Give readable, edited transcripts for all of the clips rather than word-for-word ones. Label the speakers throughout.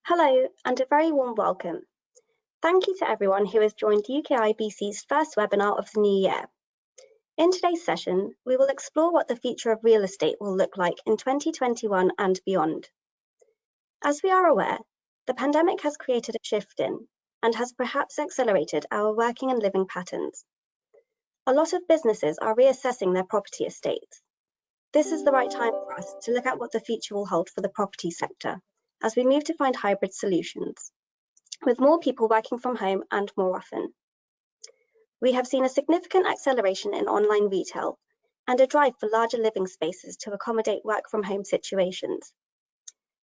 Speaker 1: Hello and a very warm welcome. Thank you to everyone who has joined UKIBC's first webinar of the new year. In today's session, we will explore what the future of real estate will look like in 2021 and beyond. As we are aware, the pandemic has created a shift in and has perhaps accelerated our working and living patterns. A lot of businesses are reassessing their property estates. This is the right time for us to look at what the future will hold for the property sector as we move to find hybrid solutions, with more people working from home and more often. We have seen a significant acceleration in online retail and a drive for larger living spaces to accommodate work from home situations.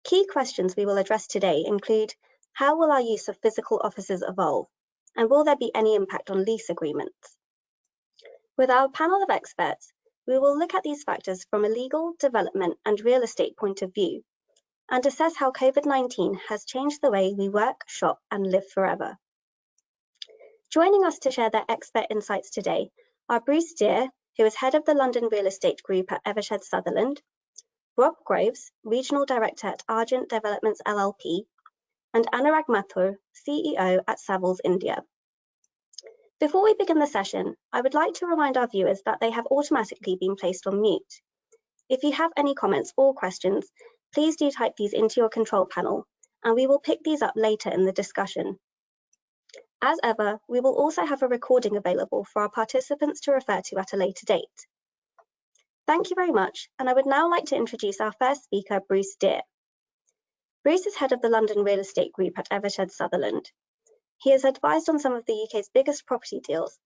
Speaker 1: Key questions we will address today include: how will our use of physical offices evolve, and will there be any impact on lease agreements? With our panel of experts, we will look at these factors from a legal, development, and real estate point of view, and assess how COVID-19 has changed the way we work, shop, and live forever. Joining us to share their expert insights today are Bruce Deere, who is head of the London Real Estate Group at Eversheds Sutherland, Rob Groves, Regional Director at Argent Developments LLP, and Anurag Mathur, CEO at Savills India. Before we begin the session, I would like to remind our viewers that they have automatically been placed on mute. If you have any comments or questions, please do type these into your control panel, and we will pick these up later in the discussion. As ever, we will also have a recording available for our participants to refer to at a later date. Thank you very much, and I would now like to introduce our first speaker, Bruce Deere. Bruce is head of the London Real Estate Group at Eversheds Sutherland. He has advised on some of the UK's biggest property deals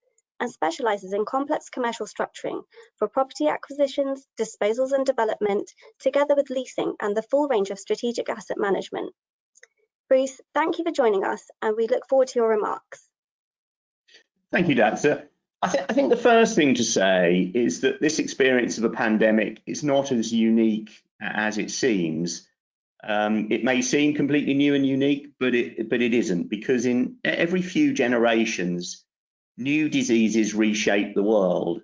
Speaker 1: and specialises in complex commercial structuring for property acquisitions, disposals and development, together with leasing and the full range of strategic asset management. Bruce, thank you for joining us, and we look forward to your remarks.
Speaker 2: Thank you, Daxa. I think the first thing to say is that this experience of a pandemic is not as unique as it seems. It may seem completely new and unique, but it isn't, because in every few generations, new diseases reshape the world.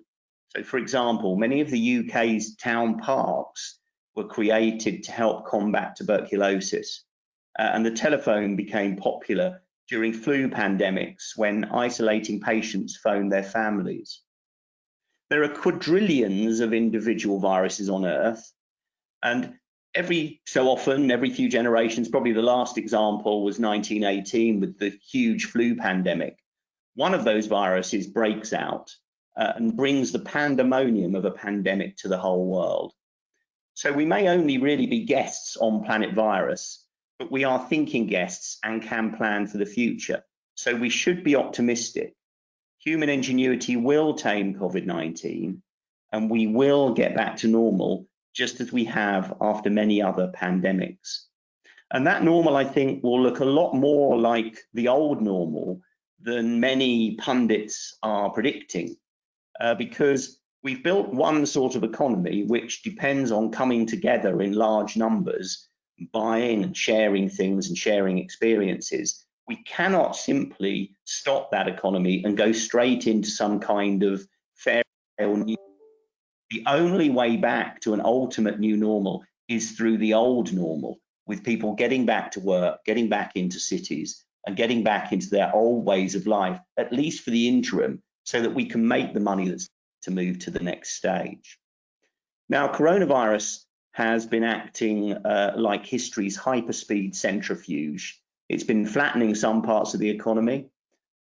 Speaker 2: So, for example, many of the UK's town parks were created to help combat tuberculosis, and the telephone became popular during flu pandemics when isolating patients phoned their families. There are quadrillions of individual viruses on Earth, and every so often, every few generations, probably the last example was 1918 with the huge flu pandemic. One of those viruses breaks out and brings the pandemonium of a pandemic to the whole world. So we may only really be guests on planet virus, but we are thinking guests and can plan for the future. So we should be optimistic. Human ingenuity will tame COVID-19, and we will get back to normal, just as we have after many other pandemics. And that normal, I think, will look a lot more like the old normal than many pundits are predicting, because we've built one sort of economy which depends on coming together in large numbers, buying and sharing things and sharing experiences. We cannot simply stop that economy and go straight into some kind of fairy tale new. The only way back to an ultimate new normal is through the old normal, with people getting back to work, getting back into cities, and getting back into their old ways of life, at least for the interim, so that we can make the money that's to move to the next stage. Now, coronavirus has been acting like history's hyperspeed centrifuge. It's been flattening some parts of the economy,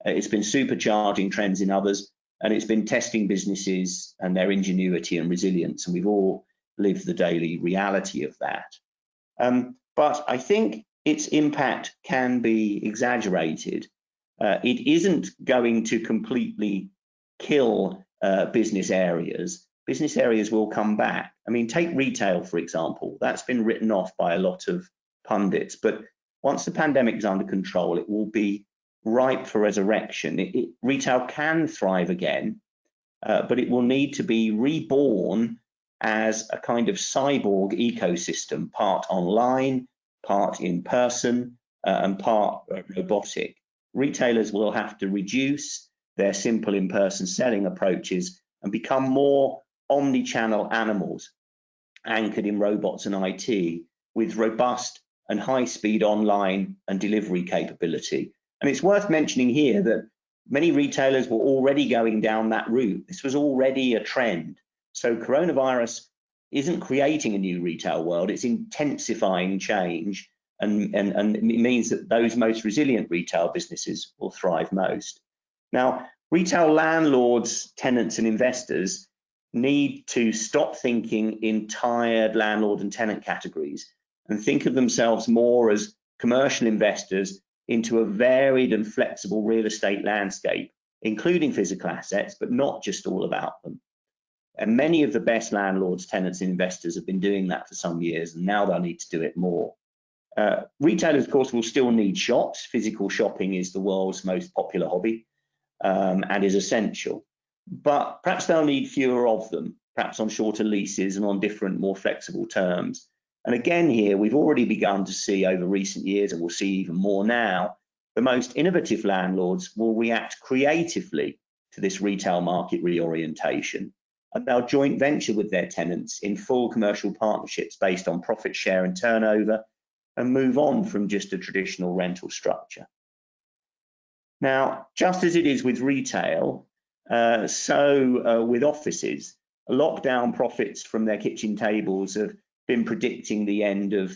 Speaker 2: it's been supercharging trends in others, and it's been testing businesses and their ingenuity and resilience, and we've all lived the daily reality of that. But I think its impact can be exaggerated. It isn't going to completely kill business areas. Business areas will come back. I mean, take retail, for example. That's been written off by a lot of pundits, but once the pandemic is under control, it will be ripe for resurrection. Retail can thrive again, but it will need to be reborn as a kind of cyborg ecosystem, part online, part in person, and part robotic. Retailers will have to reduce their simple in-person selling approaches and become more omni-channel animals anchored in robots and IT, with robust and high-speed online and delivery capability. And it's worth mentioning here that many retailers were already going down that route. This was already a trend. So coronavirus isn't creating a new retail world, it's intensifying change, and it means that those most resilient retail businesses will thrive most. Now, retail landlords, tenants and investors need to stop thinking in tired landlord and tenant categories and think of themselves more as commercial investors into a varied and flexible real estate landscape, including physical assets, but not just all about them. And many of the best landlords, tenants and investors have been doing that for some years, and now they'll need to do it more. Retailers, of course, will still need shops. Physical shopping is the world's most popular hobby and is essential. But perhaps they'll need fewer of them, perhaps on shorter leases and on different, more flexible terms. And again here, we've already begun to see over recent years, and we'll see even more now, the most innovative landlords will react creatively to this retail market reorientation. And they'll joint venture with their tenants in full commercial partnerships based on profit share and turnover, and move on from just a traditional rental structure. Now, just as it is with retail, so with offices, lockdown profits from their kitchen tables have been predicting the end of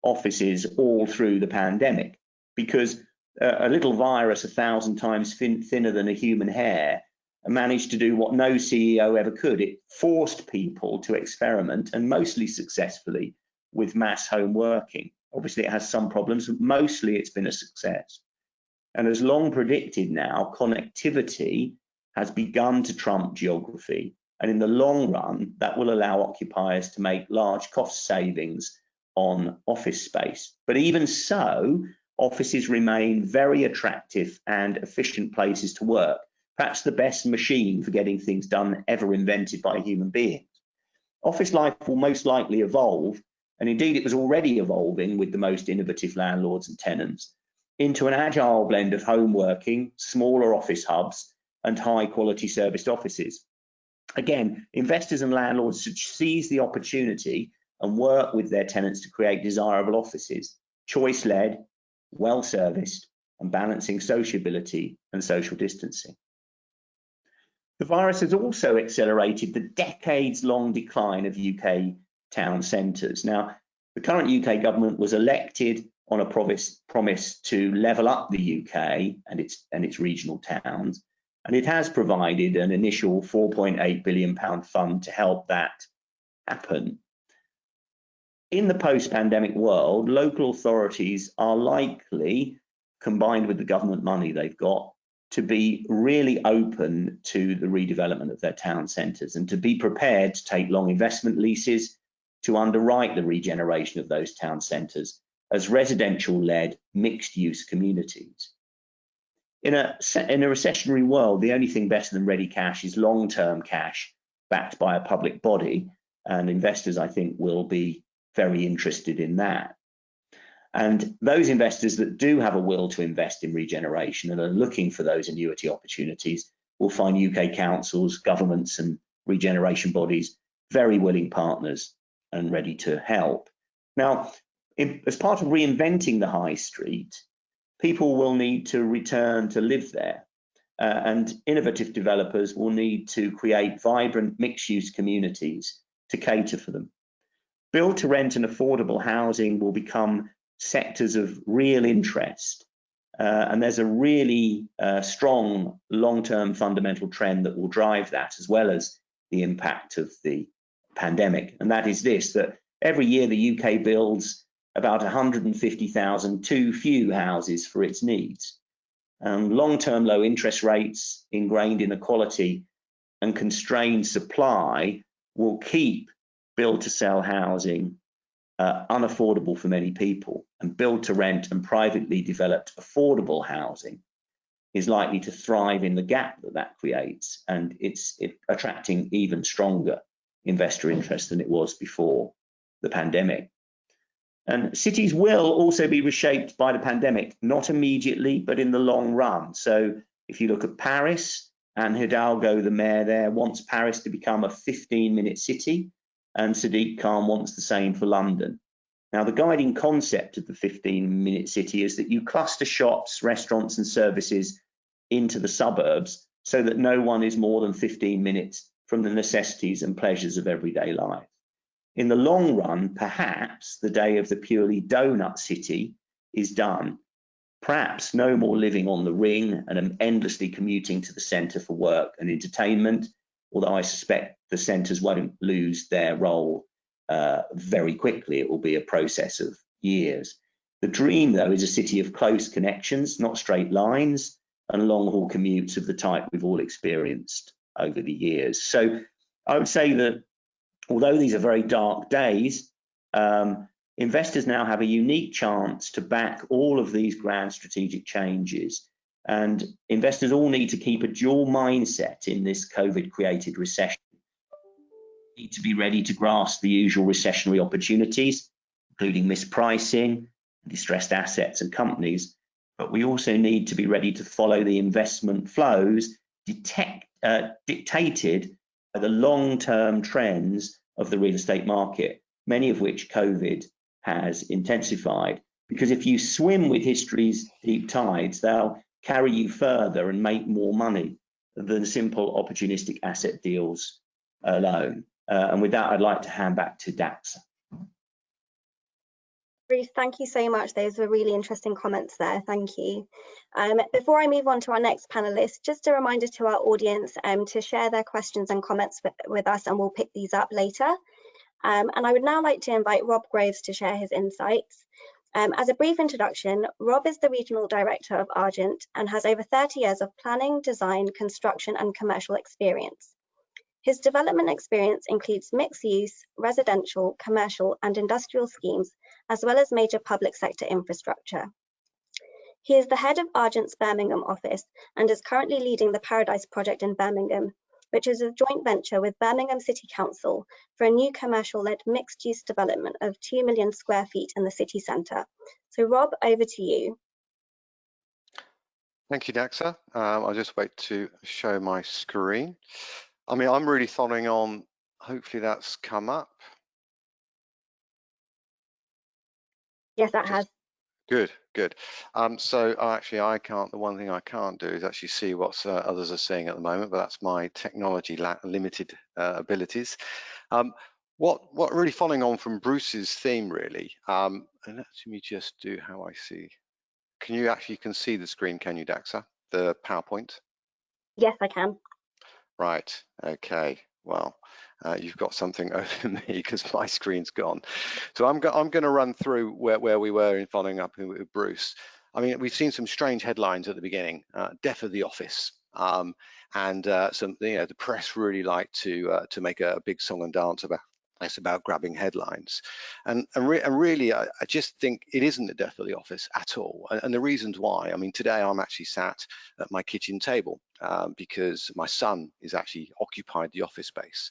Speaker 2: offices all through the pandemic, because a little virus 1,000 times thinner than a human hair managed to do what no CEO ever could. It forced people to experiment, and mostly successfully, with mass home working. Obviously, it has some problems, but mostly it's been a success. And as long predicted now, connectivity has begun to trump geography. And in the long run, that will allow occupiers to make large cost savings on office space. But even so, offices remain very attractive and efficient places to work, perhaps the best machine for getting things done ever invented by human beings. Office life will most likely evolve, and indeed it was already evolving with the most innovative landlords and tenants, into an agile blend of home working, smaller office hubs, and high quality serviced offices. Again, investors and landlords should seize the opportunity and work with their tenants to create desirable offices, choice-led, well-serviced, and balancing sociability and social distancing. The virus has also accelerated the decades-long decline of UK town centres. Now, the current UK government was elected on a promise to level up the UK and its regional towns, and it has provided an initial £4.8 billion fund to help that happen. In the post-pandemic world, local authorities are likely, combined with the government money they've got, to be really open to the redevelopment of their town centres and to be prepared to take long investment leases to underwrite the regeneration of those town centres as residential-led mixed-use communities. In a recessionary world, the only thing better than ready cash is long-term cash backed by a public body, and investors, I think, will be very interested in that. And those investors that do have a will to invest in regeneration and are looking for those annuity opportunities will find UK councils, governments and regeneration bodies very willing partners and ready to help. Now, as part of reinventing the high street, people will need to return to live there, and innovative developers will need to create vibrant mixed-use communities to cater for them. Build to rent and affordable housing will become sectors of real interest, and there's a really strong long-term fundamental trend that will drive that, as well as the impact of the pandemic, and that is this: that every year the UK builds about 150,000 too few houses for its needs. Long-term low interest rates, ingrained inequality and constrained supply will keep build-to-sell housing unaffordable for many people, and build-to-rent and privately developed affordable housing is likely to thrive in the gap that creates, and it's attracting even stronger investor interest than it was before the pandemic. And cities will also be reshaped by the pandemic, not immediately, but in the long run. So if you look at Paris, Anne Hidalgo, the mayor there, wants Paris to become a 15-minute city, and Sadiq Khan wants the same for London. Now, the guiding concept of the 15-minute city is that you cluster shops, restaurants and services into the suburbs so that no one is more than 15 minutes from the necessities and pleasures of everyday life. In the long run, perhaps the day of the purely donut city is done. Perhaps no more living on the ring and endlessly commuting to the centre for work and entertainment, although I suspect the centres won't lose their role very quickly. It will be a process of years. The dream, though, is a city of close connections, not straight lines, and long-haul commutes of the type we've all experienced over the years. So I would say that although these are very dark days, investors now have a unique chance to back all of these grand strategic changes. And investors all need to keep a dual mindset in this COVID-created recession. They need to be ready to grasp the usual recessionary opportunities, including mispricing, distressed assets and companies. But we also need to be ready to follow the investment flows dictated by the long-term trends of the real estate market, many of which COVID has intensified. Because if you swim with history's deep tides, they'll carry you further and make more money than simple opportunistic asset deals alone. And with that, I'd like to hand back to Daxa.
Speaker 1: Bruce, thank you so much. Those were really interesting comments there. Thank you. Before I move on to our next panelist, just a reminder to our audience to share their questions and comments with us, and we'll pick these up later. And I would now like to invite Rob Groves to share his insights. As a brief introduction, Rob is the Regional Director of Argent and has over 30 years of planning, design, construction and commercial experience. His development experience includes mixed use, residential, commercial and industrial schemes, as well as major public sector infrastructure. He is the head of Argent's Birmingham office and is currently leading the Paradise project in Birmingham, which is a joint venture with Birmingham City Council for a new commercial-led mixed-use development of 2 million square feet in the city centre. So Rob, over to you.
Speaker 3: Thank you, Daxa. I'll just wait to show my screen. I mean, I'm really following on. Hopefully that's come up.
Speaker 1: Yes, that has.
Speaker 3: Good, good. So actually I can't, the one thing I can't do is actually see what others are saying at the moment, but that's my technology limited abilities. What really following on from Bruce's theme really, and let me just do how I see. Can you see the screen, can you, Daxa, the PowerPoint?
Speaker 1: Yes, I can.
Speaker 3: Right, okay, well, you've got something over me because my screen's gone. So I'm going to run through where we were in following up with Bruce. I mean, we've seen some strange headlines at the beginning, death of the office. And some, the press really like to make a big song and dance about grabbing headlines. And really, I just think it isn't the death of the office at all. And the reasons why, I mean, today I'm actually sat at my kitchen table because my son is actually occupied the office space.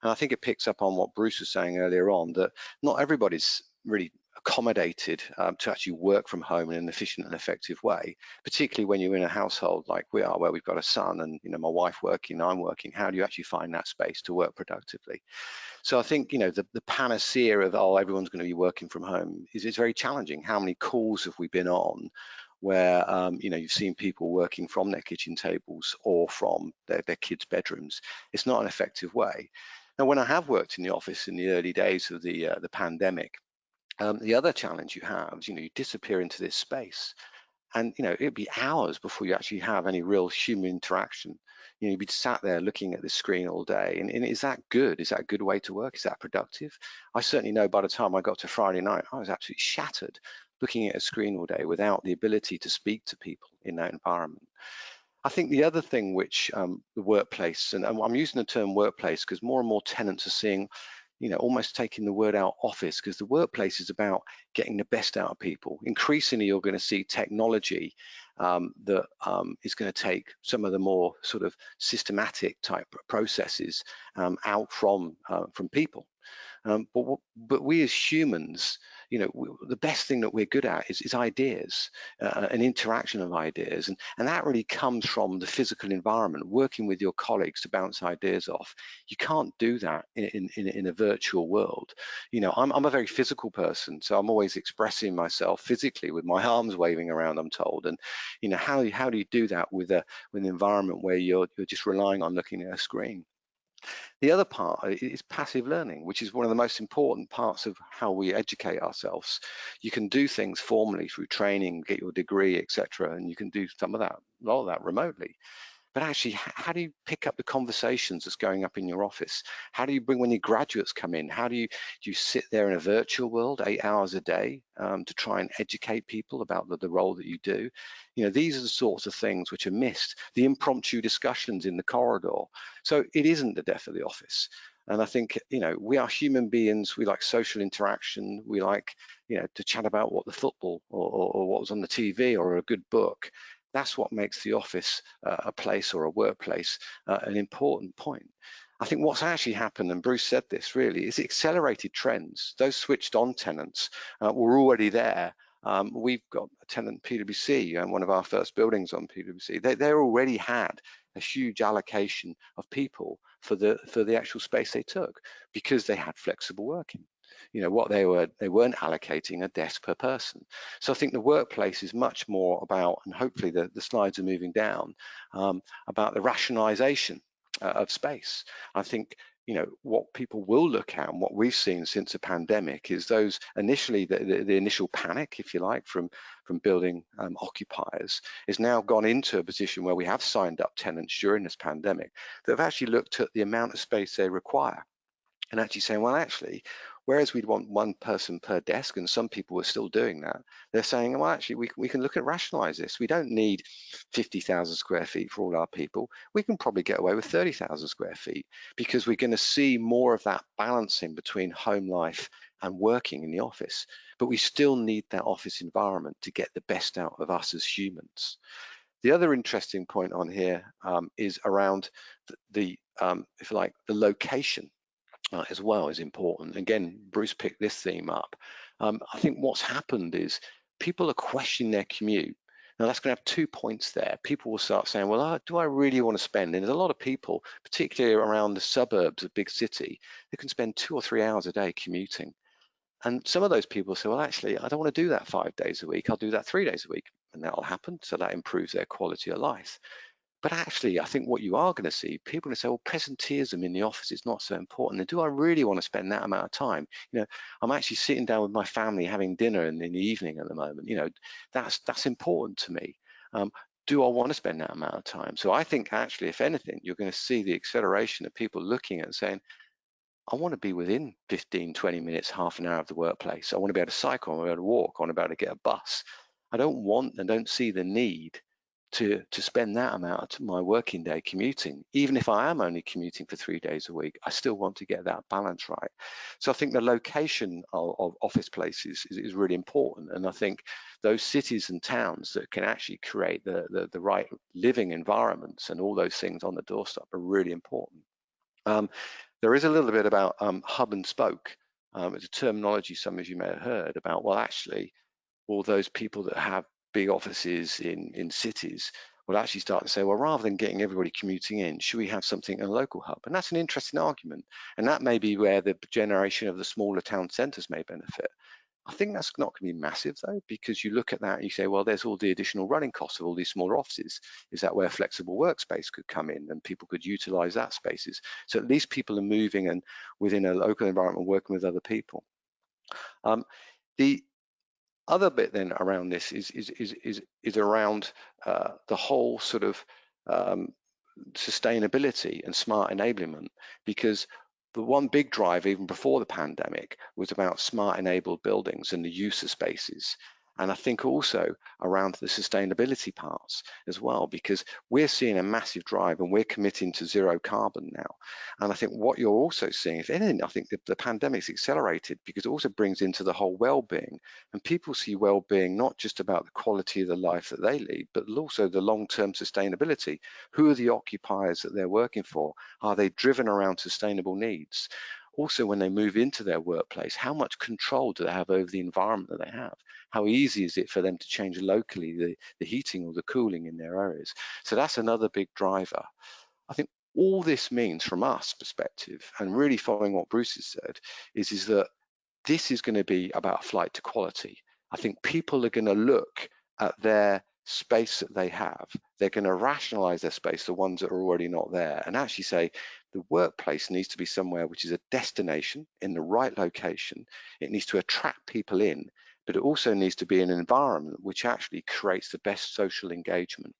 Speaker 3: And I think it picks up on what Bruce was saying earlier on, that not everybody's really accommodated to actually work from home in an efficient and effective way, particularly when you're in a household like we are, where we've got a son and my wife working, I'm working. How do you actually find that space to work productively? So I think the panacea of everyone's going to be working from home is very challenging. How many calls have we been on where you've seen people working from their kitchen tables or from their kids' bedrooms? It's not an effective way. Now, when I have worked in the office in the early days of the pandemic, the other challenge you have is, you disappear into this space, and it'd be hours before you actually have any real human interaction. You'd be sat there looking at the screen all day, and is that good? Is that a good way to work? Is that productive? I certainly know by the time I got to Friday night, I was absolutely shattered looking at a screen all day without the ability to speak to people in that environment. I think the other thing which the workplace, and I'm using the term workplace because more and more tenants are seeing, almost taking the word out office, because the workplace is about getting the best out of people. Increasingly, you're going to see technology that is going to take some of the more sort of systematic type processes out from people. But we as humans, you know, the best thing that we're good at is ideas, an interaction of ideas, and that really comes from the physical environment, working with your colleagues to bounce ideas off. You can't do that in a virtual world. You know, I'm a very physical person, so I'm always expressing myself physically with my arms waving around, I'm told. And you know, how do you do that with an environment where you're just relying on looking at a screen? The other part is passive learning, which is one of the most important parts of how we educate ourselves. You can do things formally through training, get your degree, etc., and you can do some of that, a lot of that remotely. But actually, how do you pick up the conversations that's going up in your office? How do you bring, when your graduates come in, do you sit there in a virtual world 8 hours a day to try and educate people about the role that you do? You know, these are the sorts of things which are missed, the impromptu discussions in the corridor. So it isn't the death of the office. And I think, you know, we are human beings, we like social interaction, we like, you know, to chat about what the football or what was on the TV or a good book. That's what makes the office a place or a workplace an important point. I think what's actually happened, and Bruce said this really, is accelerated trends. Those switched on tenants were already there. We've got a tenant, PwC, and one of our first buildings on PwC. They already had a huge allocation of people for the actual space they took because they had flexible working. You know, what they weren't allocating a desk per person. So I think the workplace is much more about, and hopefully the slides are moving down, about the rationalization of space. I think, you know, what people will look at and what we've seen since the pandemic is those initially, the initial panic, if you like, from building occupiers is now gone into a position where we have signed up tenants during this pandemic that have actually looked at the amount of space they require and actually saying, well, actually, whereas we'd want one person per desk, and some people were still doing that, they're saying, well, actually, we can look at rationalize this. We don't need 50,000 square feet for all our people. We can probably get away with 30,000 square feet because we're going to see more of that balancing between home life and working in the office. But we still need that office environment to get the best out of us as humans. The other interesting point on here is around if you like, the location. As well is important. Again, Bruce picked this theme up. I think what's happened is people are questioning their commute. Now that's going to have 2 points there. People will start saying, well, do I really want to spend? And there's a lot of people, particularly around the suburbs of big city, who can spend 2 or 3 hours a day commuting. And some of those people say, well, actually, I don't want to do that 5 days a week. I'll do that 3 days a week. And that'll happen. So that improves their quality of life. But actually, I think what you are going to see, people are going to say, well, presenteeism in the office is not so important. And do I really want to spend that amount of time? You know, I'm actually sitting down with my family having dinner in the evening at the moment. You know, that's important to me. Do I want to spend that amount of time? So I think actually, if anything, you're going to see the acceleration of people looking at and saying, I want to be within 15, 20 minutes, half an hour of the workplace. I want to be able to cycle, I want to be able to walk, I want to be able to get a bus. I don't want and don't see the need to spend that amount of my working day commuting. Even if I am only commuting for 3 days a week, I still want to get that balance right. So I think the location of office places is really important. And I think those cities and towns that can actually create the right living environments and all those things on the doorstep are really important. There is a little bit about hub and spoke. It's a terminology some of you may have heard about, well, actually, all those people that have big offices in cities will actually start to say, well, rather than getting everybody commuting in, should we have something in a local hub? And that's an interesting argument. And that may be where the generation of the smaller town centres may benefit. I think that's not going to be massive though, because you look at that and you say, well, there's all the additional running costs of all these smaller offices. Is that where flexible workspace could come in and people could utilize that spaces? So at least people are moving and within a local environment working with other people. The other bit then around this is around the whole sort of sustainability and smart enablement, because the one big drive even before the pandemic was about smart enabled buildings and the use of spaces. And I think also around the sustainability parts as well, because we're seeing a massive drive and we're committing to zero carbon now. And I think what you're also seeing, if anything, I think the pandemic's accelerated because it also brings into the whole well-being. And people see well-being not just about the quality of the life that they lead, but also the long-term sustainability. Who are the occupiers that they're working for? Are they driven around sustainable needs? also when they move into their workplace, how much control do they have over the environment that they have? How easy is it for them to change locally the heating or the cooling in their areas? So that's another big driver. I think all this means from us perspective, and really following what Bruce has said, is that this is going to be about a flight to quality. I think people are going to look at their space that they have. They're going to rationalize their space, the ones that are already not there, and actually say the workplace needs to be somewhere which is a destination in the right location. It needs to attract people in, but it also needs to be an environment which actually creates the best social engagement.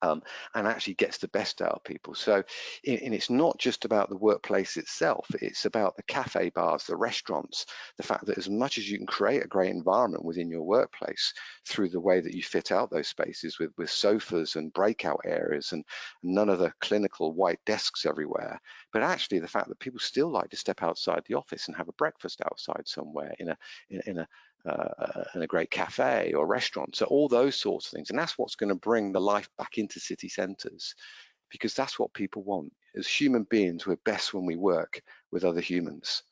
Speaker 3: And actually gets the best out of people. So, and it's not just about the workplace itself, it's about the cafe bars, the restaurants, the fact that as much as you can create a great environment within your workplace through the way that you fit out those spaces with sofas and breakout areas and none of the clinical white desks everywhere, but actually the fact that people still like to step outside the office and have a breakfast outside somewhere in a great cafe or restaurant. So all those sorts of things, and that's what's going to bring the life back into city centres, because that's what people want. As human beings, we're best when we work with other humans.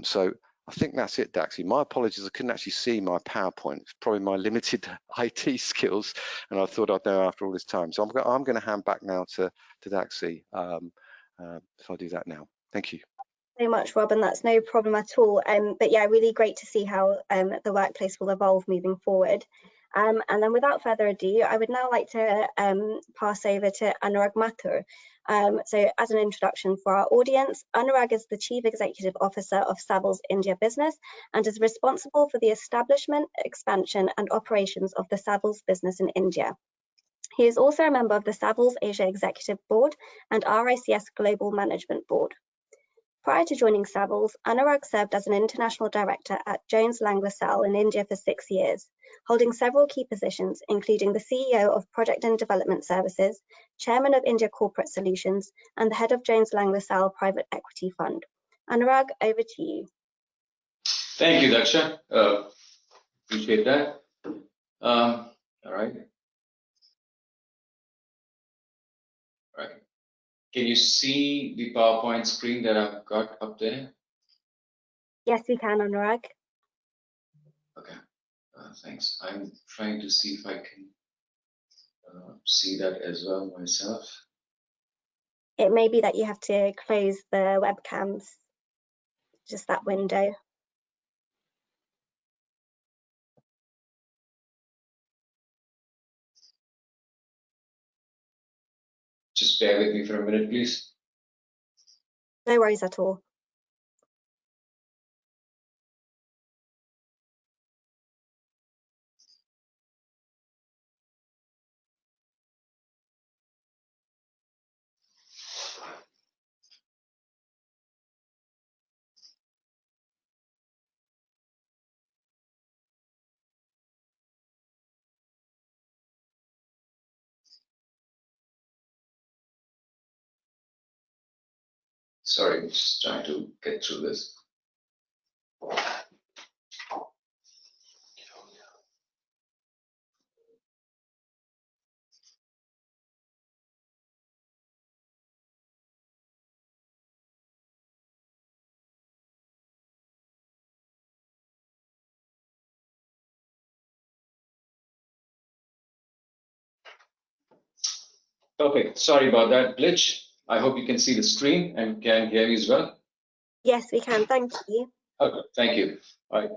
Speaker 3: So I think that's it, Daxi. My apologies, I couldn't actually see my PowerPoint. It's probably my limited IT skills, and I thought I'd know after all this time. So I'm going to hand back now to Daxi. If I do that now. Thank you.
Speaker 1: So much, Rob, and that's no problem at all. But yeah, really great to see how the workplace will evolve moving forward. And then without further ado, I would now like to pass over to Anurag Mathur. So as an introduction for our audience, Anurag is the Chief Executive Officer of Savills India business and is responsible for the establishment, expansion and operations of the Savills business in India. He is also a member of the Savills Asia Executive Board and RICS Global Management Board. Prior to joining Savills, Anurag served as an international director at Jones Lang LaSalle in India for 6 years, holding several key positions, including the CEO of Project and Development Services, Chairman of India Corporate Solutions, and the head of Jones Lang LaSalle Private Equity Fund. Anurag, over to you.
Speaker 4: Thank you, Daxa. Appreciate that. All right. Can you see the PowerPoint screen that I've got up there?
Speaker 1: Yes, we can, Anurag.
Speaker 4: Okay, thanks. I'm trying to see if I can see that as well myself.
Speaker 1: It may be that you have to close the webcams, just that window.
Speaker 4: Just bear with me for a minute, please.
Speaker 1: No worries at all.
Speaker 4: Sorry, I'm just trying to get through this. Okay, sorry about that glitch. I hope you can see the screen and can hear me as well.
Speaker 1: Yes, we can. Thank you.
Speaker 4: Okay, thank you. All right.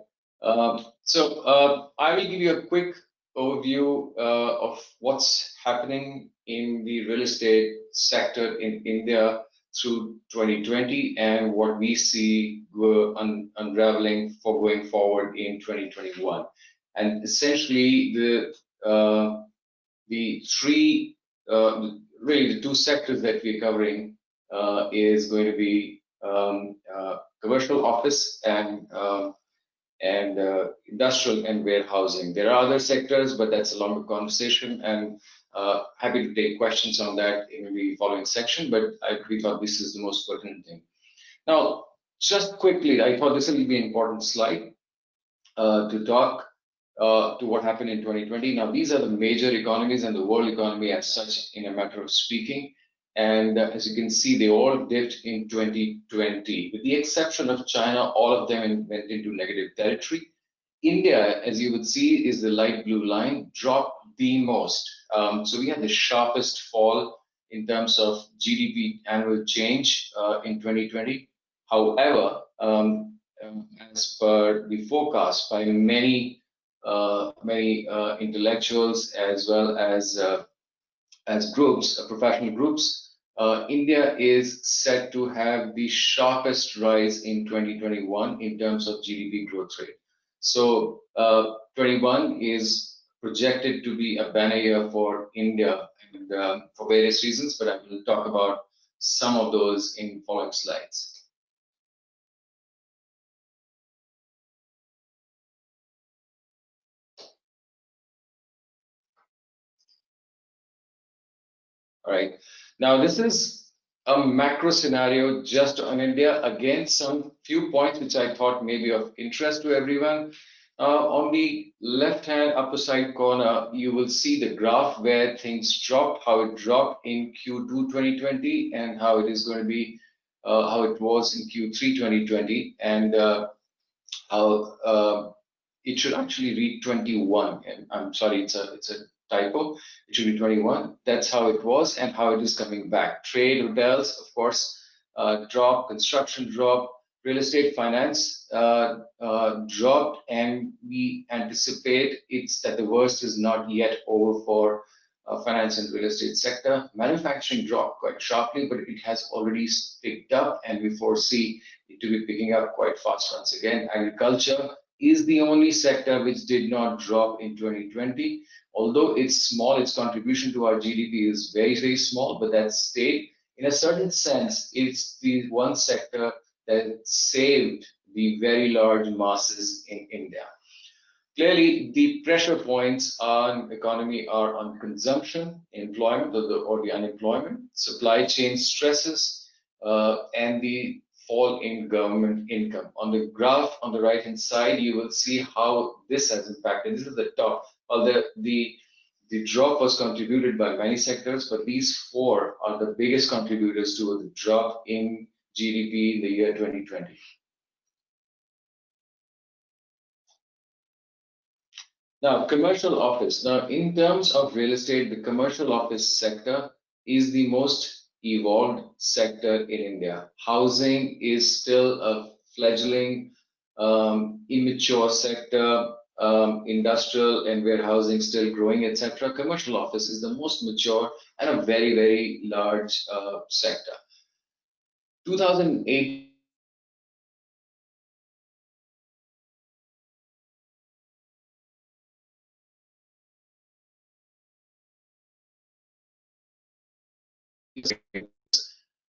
Speaker 4: I will give you a quick overview of what's happening in the real estate sector in India through 2020 and what we see unraveling for going forward in 2021. And essentially, the three, really the two sectors that we're covering is going to be commercial office and industrial and warehousing. There are other sectors, but that's a longer conversation, and happy to take questions on that in the following section, but we thought this is the most pertinent thing. Now, just quickly, I thought this will be an important slide to talk to what happened in 2020. Now, these are the major economies and the world economy as such, in a matter of speaking. And as you can see, they all dipped in 2020. With the exception of China, all of them went into negative territory. India, as you would see, is the light blue line, dropped the most. So we had the sharpest fall in terms of GDP annual change in 2020. However, as per the forecast by many intellectuals as well as groups, professional groups, India is set to have the sharpest rise in 2021 in terms of GDP growth rate. So 21 is projected to be a banner year for India, and for various reasons, but I will talk about some of those in following slides. All right, now this is a macro scenario just on India. Again, some few points which I thought may be of interest to everyone. On the left-hand upper side corner, you will see the graph where things dropped, how it dropped in Q2 2020, and how it is going to be, how it was in Q3 2020, and how it should actually read 21. And I'm sorry, it's a typo. It should be 21. That's how it was and how it is coming back. Trade, hotels, of course, drop, construction drop, real estate finance dropped, and we anticipate that the worst is not yet over for finance and real estate sector. Manufacturing dropped quite sharply, but it has already picked up, and we foresee it to be picking up quite fast once again. Agriculture is the only sector which did not drop in 2020. Although it's small, its contribution to our GDP is very, very small, but that stayed. In a certain sense, it's the one sector that saved the very large masses in India. Clearly, the pressure points on economy are on consumption, employment, or the unemployment, supply chain stresses, and the fall in government income. On the graph on the right-hand side, you will see how this has impacted. This is the top. Well, the drop was contributed by many sectors, but these four are the biggest contributors to the drop in GDP in the year 2020. Now, commercial office. Now, in terms of real estate, the commercial office sector is the most evolved sector in India. Housing is still a fledgling, immature sector. Industrial and warehousing still growing, etc. Commercial office is the most mature and a very, very large sector. 2008.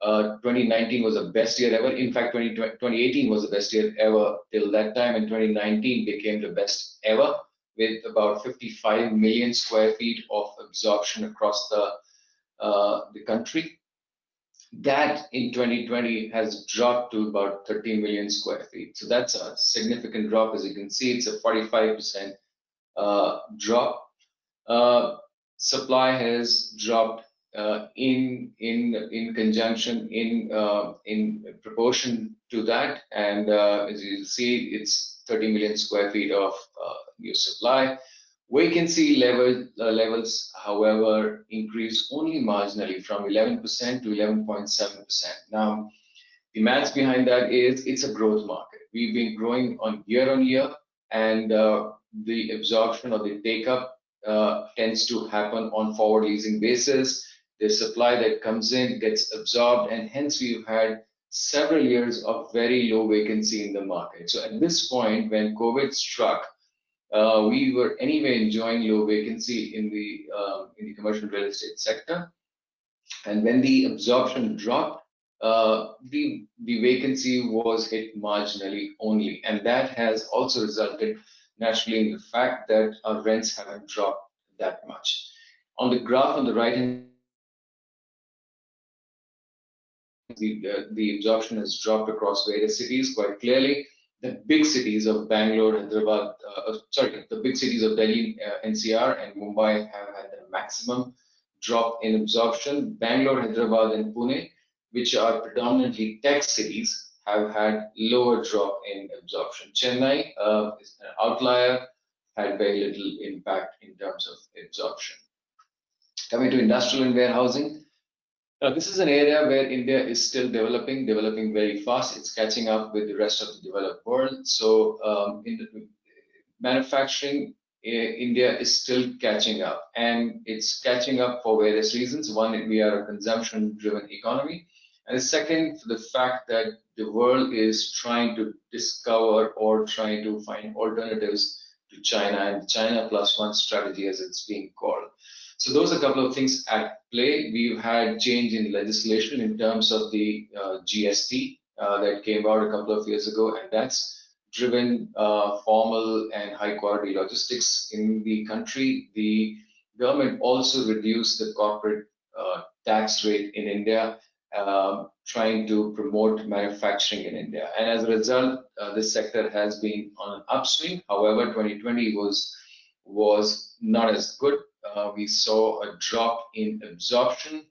Speaker 4: Uh, 2019 was the best year ever. In fact, 2018 was the best year ever till that time, and 2019 became the best ever, with about 55 million square feet of absorption across the country. That in 2020 has dropped to about 13 million square feet. So that's a significant drop. As you can see, it's a 45% drop. Supply has dropped in conjunction, in proportion to that, and as you see, it's 30 million square feet of new supply. Vacancy levels, however, increased only marginally from 11% to 11.7%. Now, the maths behind that is it's a growth market. We've been growing on year, and the absorption or the take-up tends to happen on forward leasing basis. The supply that comes in gets absorbed, and hence we've had several years of very low vacancy in the market. So at this point, when COVID struck, we were anyway enjoying low vacancy in the commercial real estate sector, and when the absorption dropped, the vacancy was hit marginally only, and that has also resulted naturally in the fact that our rents haven't dropped that much. On the graph on the right hand, the absorption has dropped across various cities quite clearly. The big cities of Bangalore, Hyderabad, the big cities of Delhi, NCR, and Mumbai have had the maximum drop in absorption. Bangalore, Hyderabad, and Pune, which are predominantly tech cities, have had lower drop in absorption. Chennai is an outlier, had very little impact in terms of absorption. Coming to industrial and warehousing, now this is an area where India is still developing very fast. It's catching up with the rest of the developed world. So in the manufacturing, India is still catching up, and it's catching up for various reasons. One, we are a consumption-driven economy, and the second, the fact that the world is trying to discover or trying to find alternatives to China, and China plus one strategy, as it's being called. So those are a couple of things at play. We've had change in legislation in terms of the GST that came out a couple of years ago, and that's driven formal and high quality logistics in the country. The government also reduced the corporate tax rate in India, trying to promote manufacturing in India. And as a result, this sector has been on an upswing. However, 2020 was not as good. We saw a drop in absorption,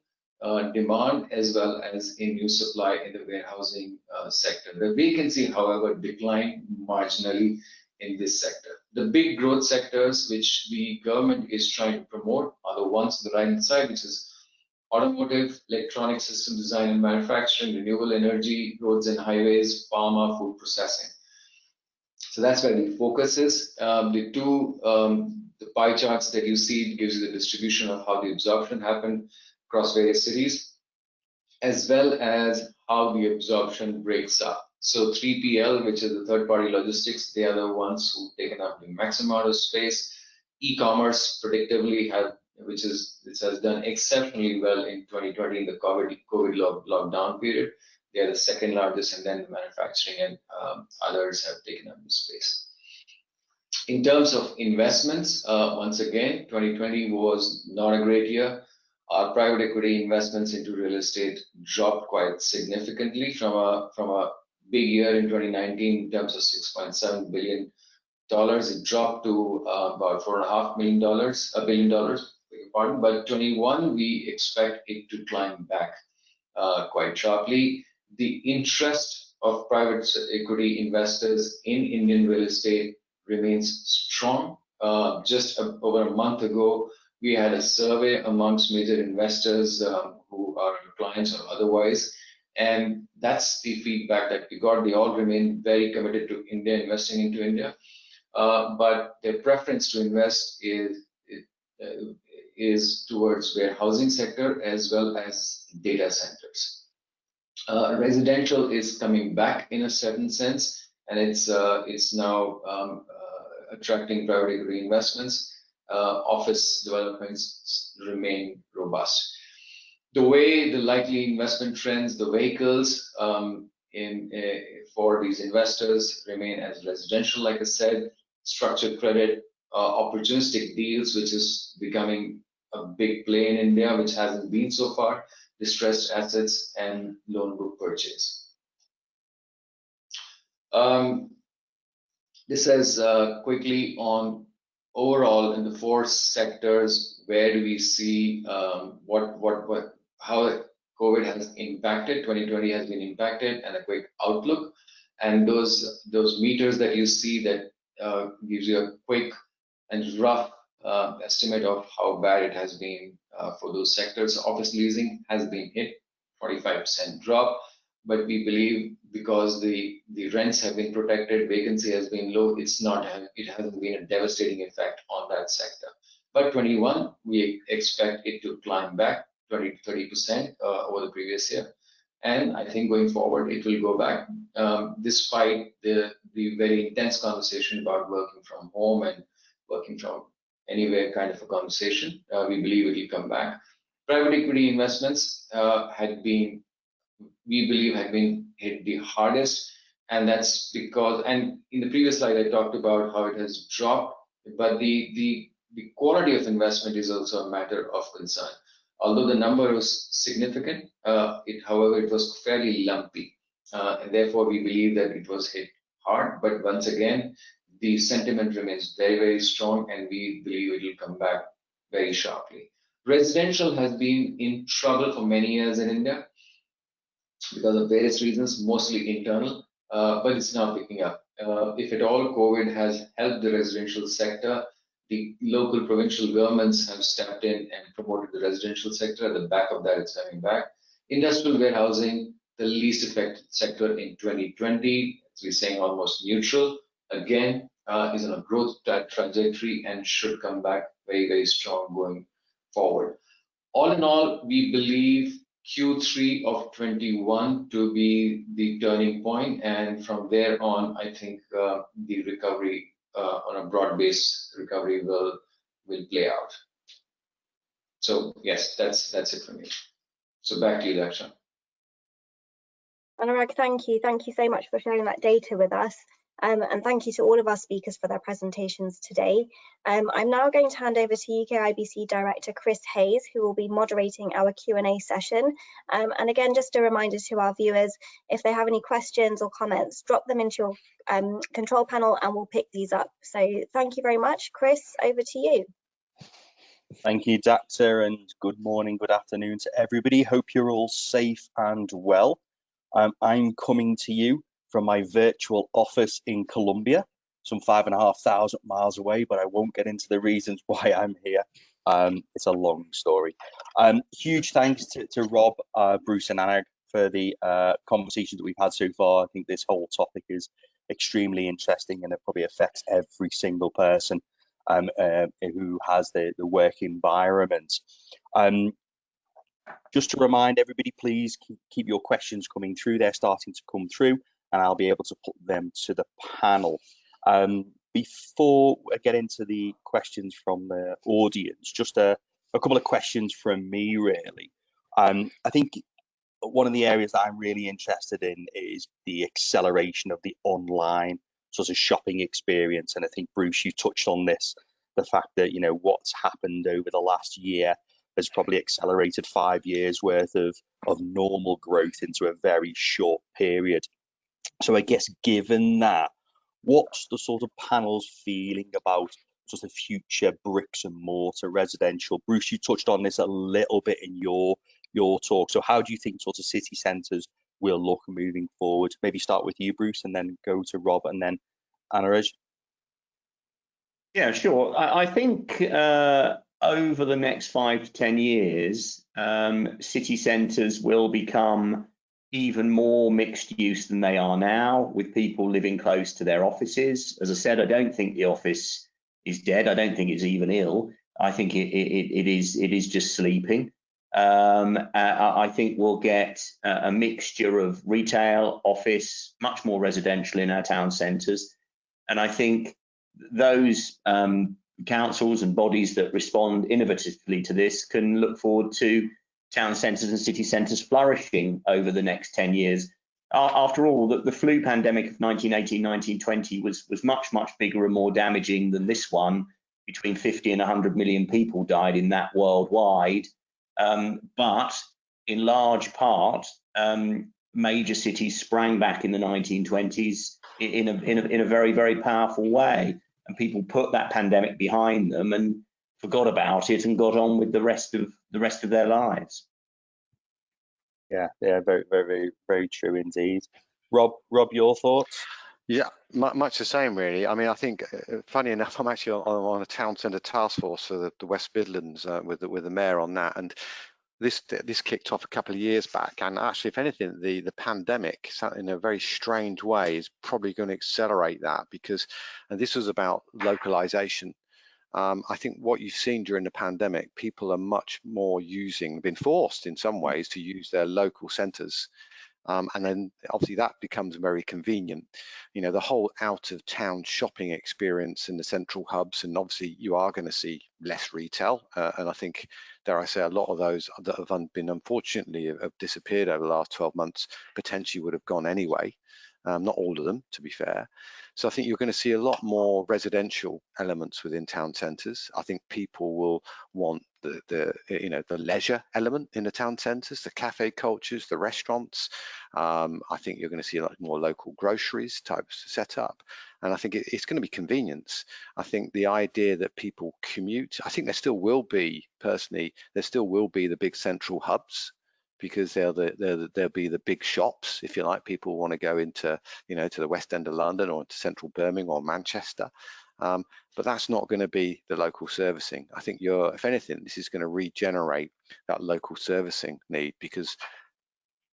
Speaker 4: demand, as well as in new supply in the warehousing sector. The vacancy, however, declined marginally in this sector. The big growth sectors which the government is trying to promote are the ones on the right hand side, which is automotive, electronic system design and manufacturing, renewable energy, roads and highways, pharma, food processing. So that's where the focus is. The pie charts that you see gives you the distribution of how the absorption happened across various cities, as well as how the absorption breaks up. So 3PL, which is the third-party logistics, they are the ones who've taken up the maximum amount of space. E-commerce, predictably, which has done exceptionally well in 2020 in the COVID lockdown period. They are the second largest, and then the manufacturing and others have taken up the space. In terms of investments, once again, 2020 was not a great year. Our private equity investments into real estate dropped quite significantly from a big year in 2019 in terms of $6.7 billion. It dropped to about $4.5 billion, pardon. But 21, we expect it to climb back quite sharply. The interest of private equity investors in Indian real estate remains strong. Just over a month ago, we had a survey amongst major investors who are clients or otherwise, and that's the feedback that we got. They all remain very committed to India, investing into India, but their preference to invest is towards warehousing sector as well as data centers. Residential is coming back in a certain sense, and it's now attracting private equity investments. Office developments remain robust. The way the likely investment trends, the vehicles for these investors remain as residential, like I said, structured credit, opportunistic deals, which is becoming a big play in India, which hasn't been so far, distressed assets, and loan book purchase. This is quickly on overall in the four sectors, where do we see how COVID has impacted, 2020 has been impacted, and a quick outlook. And those meters that you see that gives you a quick and rough estimate of how bad it has been for those sectors. Office leasing has been hit, 45% drop, but we believe because the rents have been protected, vacancy has been low, it hasn't been a devastating effect on that sector. But 21, we expect it to climb back 20 to 30% over the previous year. And I think going forward, it will go back, despite the very intense conversation about working from home and working from anywhere kind of a conversation. We believe it will come back. Private equity investments we believe had been hit the hardest, and that's because, and in the previous slide I talked about how it has dropped, but the quality of investment is also a matter of concern. Although the number was significant, however, it was fairly lumpy, and therefore we believe that it was hit hard. But once again, the sentiment remains very, very strong, and we believe it will come back very sharply. Residential has been in trouble for many years in India because of various reasons, mostly internal, but it's now picking up. If at all, COVID has helped the residential sector. The local provincial governments have stepped in and promoted the residential sector. At the back of that, it's coming back. Industrial warehousing, the least affected sector in 2020, as we're saying almost neutral, again, is on a growth trajectory and should come back very, very strong going forward. All in all, we believe Q3 of 21 to be the turning point, and from there on, I think the recovery on a broad-based recovery will play out. So yes, that's it for me. So back to you, Daxa.
Speaker 1: Anurag, thank you. Thank you so much for sharing that data with us. And thank you to all of our speakers for their presentations today. I'm now going to hand over to UKIBC Director Chris Hayes, who will be moderating our Q&A session. And again, just a reminder to our viewers, if they have any questions or comments, drop them into your control panel and we'll pick these up. So thank you very much. Chris, over to you.
Speaker 5: Thank you, Daxa, and good morning, good afternoon to everybody. Hope you're all safe and well. I'm coming to you from my virtual office in Colombia, some 5,500 miles away, but I won't get into the reasons why I'm here. It's a long story. Huge thanks to Rob, Bruce and Anurag for the conversation that we've had so far. I think this whole topic is extremely interesting and it probably affects every single person who has the work environment. Just to remind everybody, please keep your questions coming through. They're starting to come through and I'll be able to put them to the panel. Before I get into the questions from the audience, just a couple of questions from me, really. I think one of the areas that I'm really interested in is the acceleration of the online sort of shopping experience. And I think, Bruce, you touched on this, the fact that, you know, what's happened over the last year has probably accelerated 5 years worth of normal growth into a very short period. So I guess given that, what's the sort of panel's feeling about sort of future bricks and mortar residential? Bruce, you touched on this a little bit in your talk. So how do you think sort of city centres will look moving forward? Maybe start with you, Bruce, and then go to Rob and then Anurag.
Speaker 2: Yeah, sure. I think over the next 5 to 10 years, city centres will become even more mixed use than they are now, with people living close to their offices. As I said, I don't think the office is dead. I don't think it's even ill. I think it is just sleeping. I think we'll get a mixture of retail, office, much more residential in our town centres. And I think those councils and bodies that respond innovatively to this can look forward to town centres and city centres flourishing over the next 10 years. After all, the flu pandemic of 1918-1920 was much, much bigger and more damaging than this one. Between 50 and 100 million people died in that worldwide. But in large part, major cities sprang back in the 1920s in a very, very powerful way. And people put that pandemic behind them and forgot about it and got on with the rest of their lives.
Speaker 5: Yeah, very, very, very true indeed. Rob, your thoughts?
Speaker 3: Yeah, much the same, really. I mean, I think, funny enough, I'm actually on a town centre task force for the West Midlands with the mayor on that, and this kicked off a couple of years back. And actually, if anything, the pandemic, in a very strange way, is probably going to accelerate that, because, and this was about localization. I think what you've seen during the pandemic, people are much more been forced in some ways to use their local centres. And then obviously that becomes very convenient. You know, the whole out of town shopping experience in the central hubs, and obviously you are going to see less retail. And I think, dare I say, a lot of those that have been unfortunately have disappeared over the last 12 months potentially would have gone anyway. Not all of them, to be fair. So I think you're going to see a lot more residential elements within town centres. I think people will want the leisure element in the town centres, the cafe cultures, the restaurants. I think you're going to see a lot more local groceries types set up, and I think it's going to be convenience. I think the idea that people commute, I think there still will be, personally, there still will be the big central hubs, because there'll be the big shops, if you like. People want to go into, to the West End of London or into central Birmingham or Manchester. But that's not going to be the local servicing. I think if anything, this is going to regenerate that local servicing need, because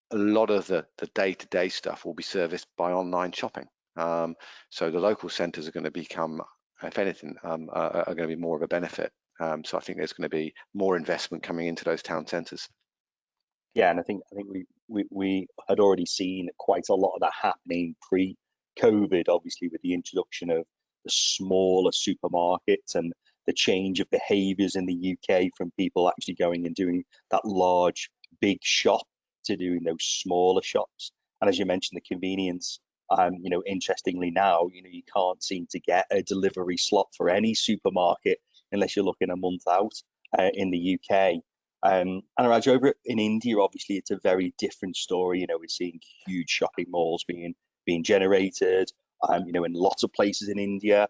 Speaker 3: a lot of the day-to-day stuff will be serviced by online shopping. So the local centres are going to become, if anything, are going to be more of a benefit. So I think there's going to be more investment coming into those town centres.
Speaker 5: Yeah, and I think we had already seen quite a lot of that happening pre-COVID, obviously, with the introduction of the smaller supermarkets and the change of behaviours in the UK from people actually going and doing that large, big shop to doing those smaller shops. And as you mentioned, the convenience. Interestingly now, you can't seem to get a delivery slot for any supermarket unless you're looking a month out in the UK. Anurag, over in India, obviously, it's a very different story. We're seeing huge shopping malls being generated. In lots of places in India,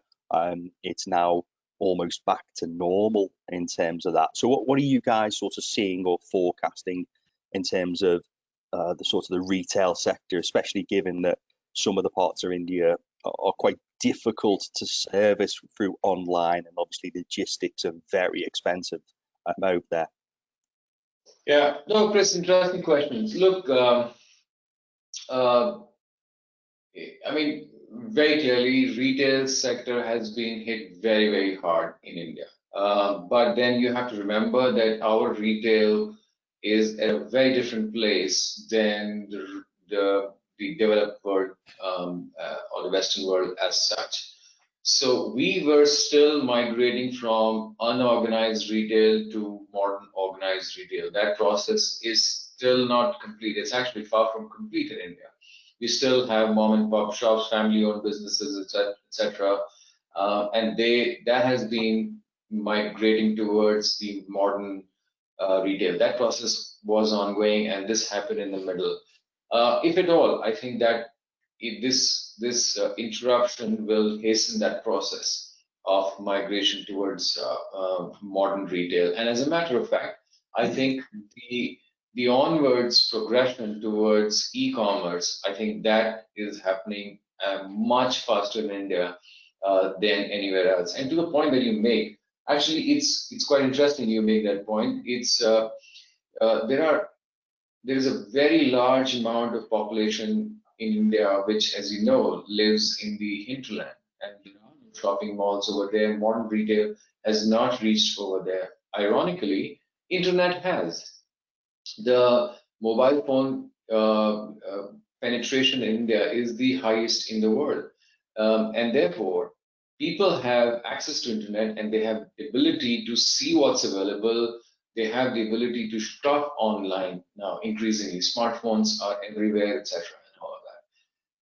Speaker 5: it's now almost back to normal in terms of that. So, what are you guys sort of seeing or forecasting in terms of the retail sector, especially given that some of the parts of India are quite difficult to service through online, and obviously logistics are very expensive over there?
Speaker 4: Yeah, no, Chris, interesting questions. Look, I mean, very clearly, retail sector has been hit very, very hard in India. But then you have to remember that our retail is at a very different place than the developed world or the Western world as such. So we were still migrating from unorganized retail to modern organized retail. That process is still not complete. It's actually far from complete in India. We still have mom and pop shops, family-owned businesses, etc. And that has been migrating towards the modern retail. That process was ongoing, and this happened in the middle. If at all, I think that this interruption will hasten that process of migration towards modern retail. And as a matter of fact, I think the onwards progression towards e-commerce, I think that is happening much faster in India than anywhere else. And to the point that you make, actually, it's quite interesting you make that point. It's there is a very large amount of population in India, which, as you know, lives in the hinterland, and there are no shopping malls over there. Modern retail has not reached over there. Ironically, internet has. The mobile phone penetration in India is the highest in the world, and therefore people have access to internet, and they have the ability to see what's available. They have the ability to shop online now. Increasingly, smartphones are everywhere, etc., and all of that.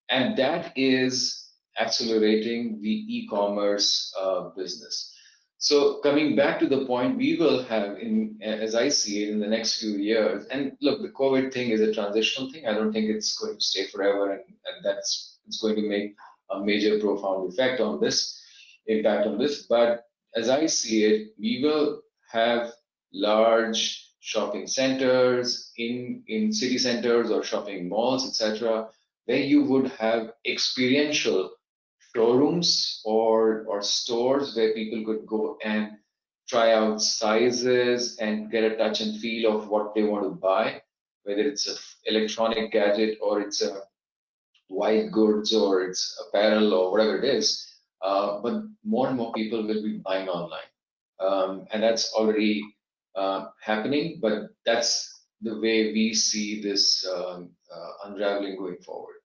Speaker 4: And that is accelerating the e-commerce business. So coming back to the point, we will have, as I see it, in the next few years. And look, the COVID thing is a transitional thing. I don't think it's going to stay forever, and it's going to make a major, profound impact on this. But as I see it, we will have large shopping centers in city centers or shopping malls, etc., where you would have experiential showrooms or stores where people could go and try out sizes and get a touch and feel of what they want to buy, whether it's an electronic gadget or it's a white goods or it's apparel or whatever it is. But more and more people will be buying online, and that's already happening. But that's the way we see this unraveling going forward.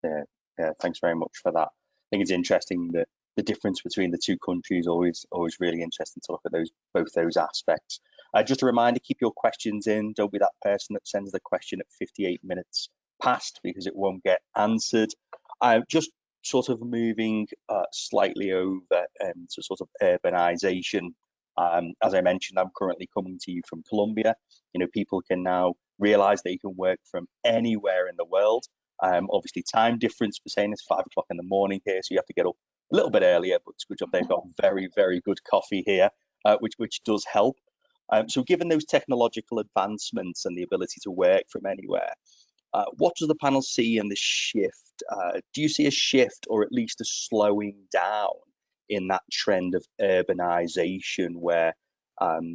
Speaker 5: Yeah, thanks very much for that. I think it's interesting that the difference between the two countries, always really interesting to look at both those aspects. Just a reminder, keep your questions in. Don't be that person that sends the question at 58 minutes past, because it won't get answered. Just sort of moving slightly over to sort of urbanisation. As I mentioned, I'm currently coming to you from Colombia. You know, people can now realize they can work from anywhere in the world. Obviously, time difference, we're saying it's 5 o'clock in the morning here, so you have to get up a little bit earlier, but it's a good job they've got very, very good coffee here, which does help. So given those technological advancements and the ability to work from anywhere, what does the panel see in the shift? Do you see a shift or at least a slowing down in that trend of urbanization where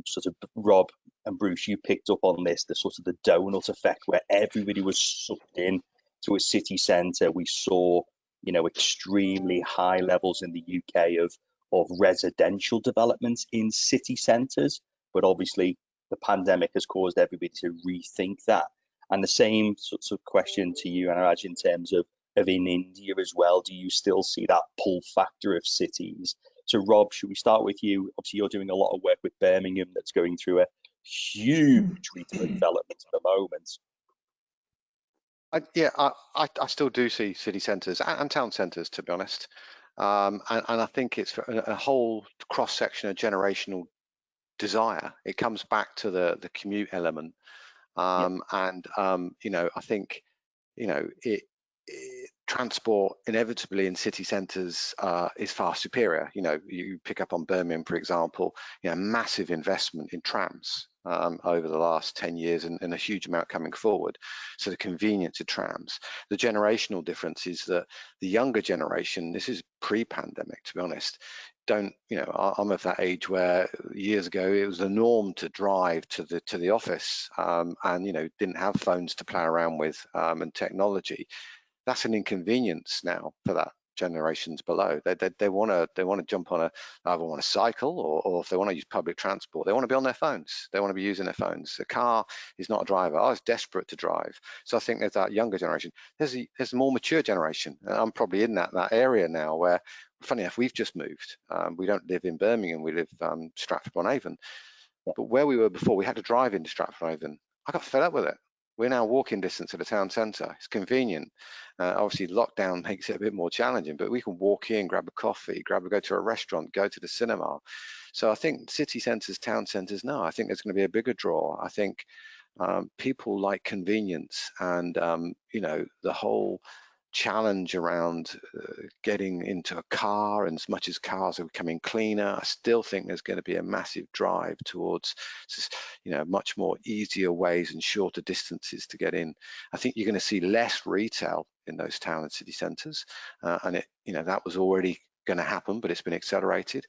Speaker 5: sort of Rob and Bruce, you picked up on this, the sort of the donut effect where everybody was sucked in to a city centre. We saw, you know, extremely high levels in the UK of residential developments in city centres, but obviously the pandemic has caused everybody to rethink that. And the same sorts of question to you, Anurag, in terms of in India as well. Do you still see that pull factor of cities? So Rob, should we start with you? Obviously, you're doing a lot of work with Birmingham that's going through a huge retail development at the moment.
Speaker 3: I still do see city centres and town centres, to be honest. And I think it's a whole cross-section of generational desire. It comes back to the commute element. You know, I think, you know, transport inevitably in city centres is far superior. You know, you pick up on Birmingham, for example, you know, massive investment in trams over the last 10 years and a huge amount coming forward. So the convenience of trams. The generational difference is that the younger generation, this is pre-pandemic, to be honest, don't, you know, I'm of that age where years ago it was the norm to drive to the office and, you know, didn't have phones to play around with and technology. That's an inconvenience now for that generations below. They want to jump on either want to cycle or if they want to use public transport, they want to be on their phones. They want to be using their phones. A car is not a driver. I was desperate to drive. So I think there's that younger generation. There's a more mature generation. I'm probably in that area now where, funny enough, we've just moved. We don't live in Birmingham. We live Stratford-on-Avon. But where we were before, we had to drive into Stratford-on-Avon. I got fed up with it. We're now walking distance to the town centre. It's convenient. Obviously, lockdown makes it a bit more challenging, but we can walk in, grab a coffee, go to a restaurant, go to the cinema. So I think city centres, town centres, no, I think there's going to be a bigger draw. I think people like convenience and, you know, the whole challenge around getting into a car, and as much as cars are becoming cleaner, I still think there's going to be a massive drive towards, you know, much more easier ways and shorter distances to get in. I think you're going to see less retail in those town and city centres, and it, you know, that was already going to happen, but it's been accelerated.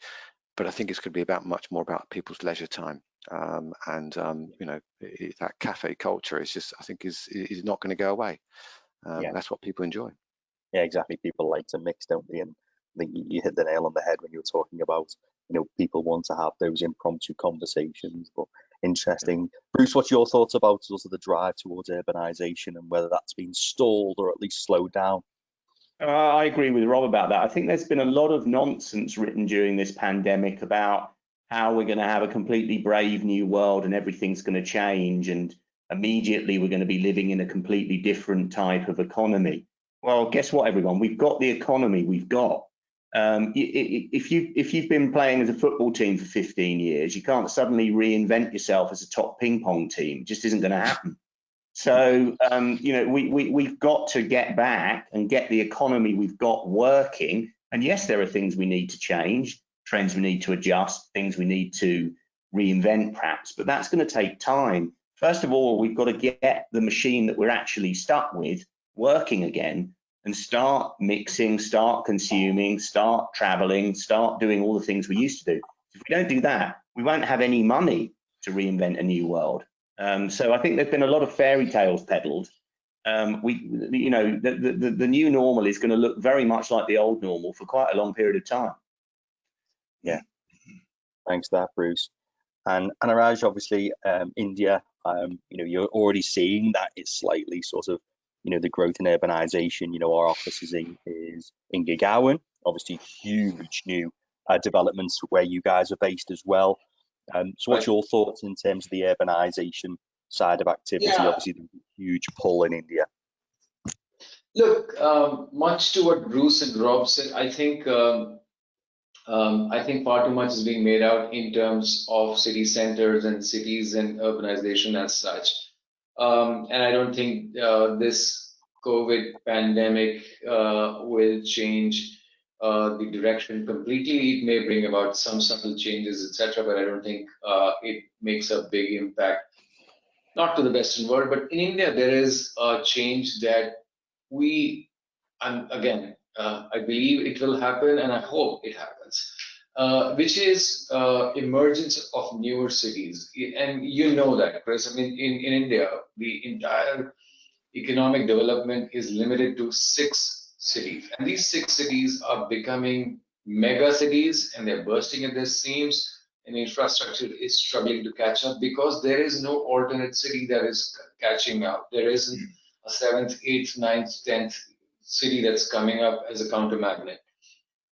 Speaker 3: But I think it's going to be much more about people's leisure time. You know, that cafe culture is just, I think, is not going to go away. That's what people enjoy.
Speaker 5: Yeah, exactly. People like to mix, don't they? And I think you hit the nail on the head when you were talking about, you know, people want to have those impromptu conversations. But interesting. Bruce, what's your thoughts about sort of the drive towards urbanisation and whether that's been stalled or at least slowed down?
Speaker 2: I agree with Rob about that. I think there's been a lot of nonsense written during this pandemic about how we're going to have a completely brave new world and everything's going to change and immediately we're going to be living in a completely different type of economy. Well, guess what, everyone? We've got the economy we've got. If you've been playing as a football team for 15 years, you can't suddenly reinvent yourself as a top ping pong team. It just isn't going to happen. So, you know, we've got to get back and get the economy we've got working. And yes, there are things we need to change, trends we need to adjust, things we need to reinvent perhaps, but that's going to take time. First of all, we've got to get the machine that we're actually stuck with working again and start mixing, start consuming, start traveling, start doing all the things we used to do. If we don't do that, we won't have any money to reinvent a new world. So I think there's been a lot of fairy tales peddled. You know, the new normal is going to look very much like the old normal for quite a long period of time.
Speaker 5: Yeah, thanks for that, Bruce. And Anurag, obviously, India, you know, you're already seeing that it's slightly sort of, you know, the growth in urbanization. You know, our office is in Gurgaon, obviously huge new developments where you guys are based as well. So what's your thoughts in terms of the urbanization side of activity? Obviously, there's a huge pull in India.
Speaker 4: Look, much to what Bruce and Rob said, I think I think far too much is being made out in terms of city centers and cities and urbanization as such. And I don't think this COVID pandemic will change the direction completely. It may bring about some subtle changes, etc., but I don't think it makes a big impact. Not to the Western world, but in India, there is a change that we, and again, I believe it will happen, and I hope it happens, which is emergence of newer cities. And you know that, Chris. I mean, in India, the entire economic development is limited to 6 cities, and these 6 cities are becoming mega cities, and they're bursting at their seams. And infrastructure is struggling to catch up because there is no alternate city that is catching up. There isn't a 7th, 8th, 9th, 10th city that's coming up as a counter magnet.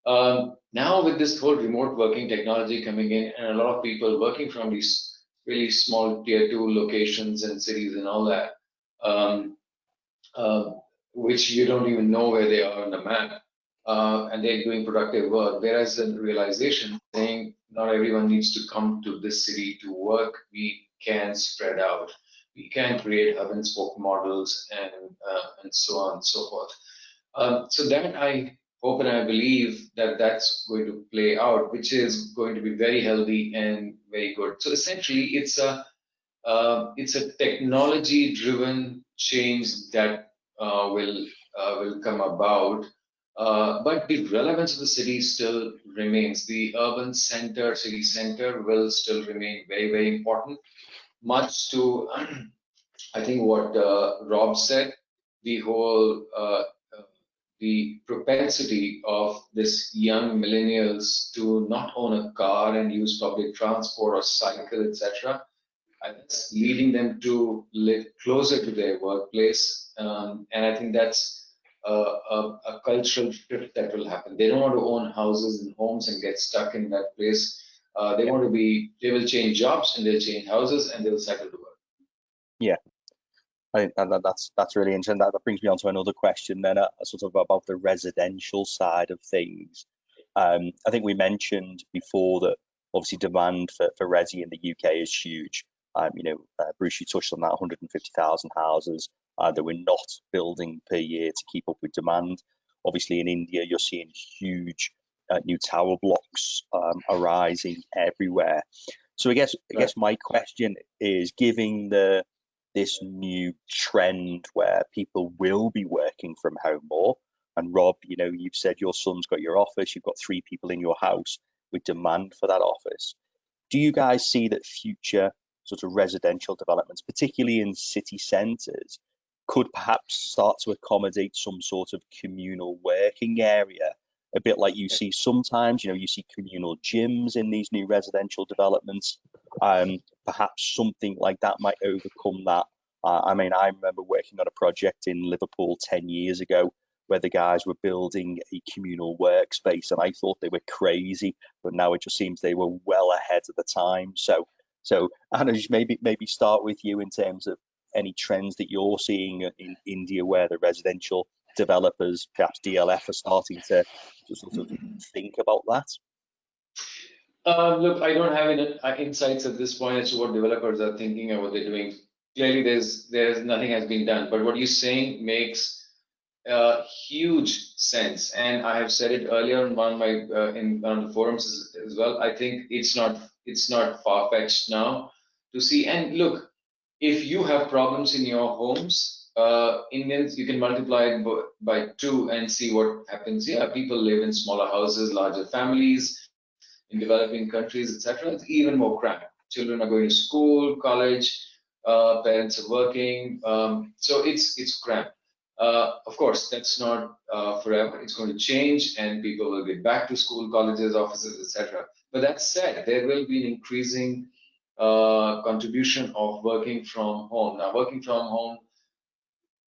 Speaker 4: Now with this whole remote working technology coming in and a lot of people working from these really small tier 2 locations and cities and all that, which you don't even know where they are on the map, and they're doing productive work. There is a realization saying not everyone needs to come to this city to work. We can spread out. We can create hub and spoke models and so on and so forth. So that I hope and I believe that that's going to play out, which is going to be very healthy and very good. So essentially, it's a technology-driven change that will come about. But the relevance of the city still remains. The urban center, city center will still remain very, very important. Much to, I think, what Rob said, the whole, the propensity of this young millennials to not own a car and use public transport or cycle, etc. That's leading them to live closer to their workplace. And I think that's a cultural shift that will happen. They don't want to own houses and homes and get stuck in that place. They want to be, they will change jobs and they'll change houses and they'll cycle to work.
Speaker 5: Yeah, I think that's really interesting. That brings me on to another question then, sort of about the residential side of things. I think we mentioned before that obviously demand for resi in the UK is huge. Bruce, you touched on that, 150,000 houses that we're not building per year to keep up with demand. Obviously in India, you're seeing huge new tower blocks arising everywhere. So I guess my question is, given this new trend where people will be working from home more, and Rob, you've said your son's got your office, you've got 3 people in your house with demand for that office. Do you guys see that future sort of residential developments, particularly in city centres, could perhaps start to accommodate some sort of communal working area, a bit like you see sometimes, you see communal gyms in these new residential developments? Perhaps something like that might overcome that. I mean, I remember working on a project in Liverpool 10 years ago where the guys were building a communal workspace, and I thought they were crazy, but now it just seems they were well ahead of the time. So Anuj, maybe start with you in terms of any trends that you're seeing in India where the residential developers, perhaps DLF, are starting to sort of think about that.
Speaker 4: Look, I don't have any insights at this point as to what developers are thinking and what they're doing. Clearly, there's nothing has been done, but what you're saying makes huge sense. And I have said it earlier on one of my in one of the forums as well. I think it's not far-fetched now to see. And look, if you have problems in your homes, Indians, you can multiply it by 2 and see what happens. Yeah, people live in smaller houses, larger families. In developing countries, etc., it's even more cramped. Children are going to school, college, parents are working, so it's cramped. Of course, that's not forever. It's going to change, and people will get back to school, colleges, offices, etc. But that said, there will be an increasing contribution of working from home. Now, working from home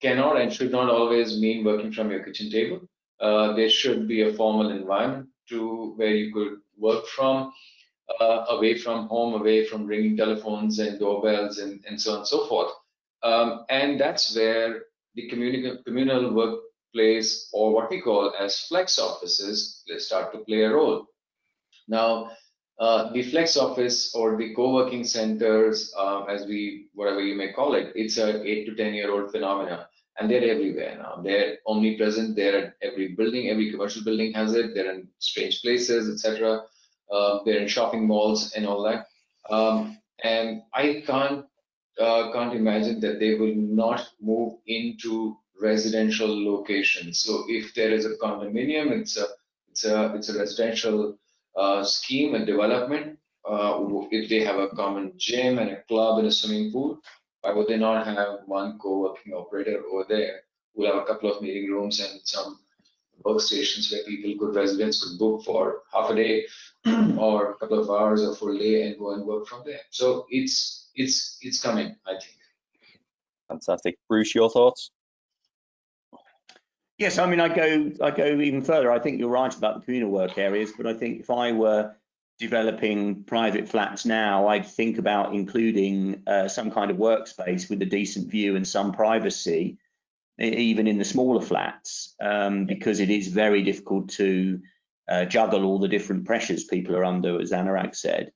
Speaker 4: cannot and should not always mean working from your kitchen table. There should be a formal environment to where you could work from, away from home, away from ringing telephones and doorbells and so on and so forth. And that's where the communal workplace, or what we call as flex offices, start to play a role. Now, the flex office or the co-working centers, whatever you may call it, it's a 8 to 10-year-old phenomena, and they're everywhere now. They're omnipresent. They're at every building. Every commercial building has it. They're in strange places, etc. They're in shopping malls and all that. And I can't imagine that they will not move into residential locations. So if there is a condominium, it's a residential scheme and development. If they have a common gym and a club and a swimming pool, why would they not have one co-working operator over there who will have a couple of meeting rooms and some workstations where residents could book for half a day or a couple of hours or full day and go and work from there. So it's coming, I think.
Speaker 5: Fantastic. Bruce, your thoughts?
Speaker 2: Yes, I mean, I go even further. I think you're right about the communal work areas, but I think if I were developing private flats now, I'd think about including some kind of workspace with a decent view and some privacy, even in the smaller flats, because it is very difficult to juggle all the different pressures people are under, as Anurag said.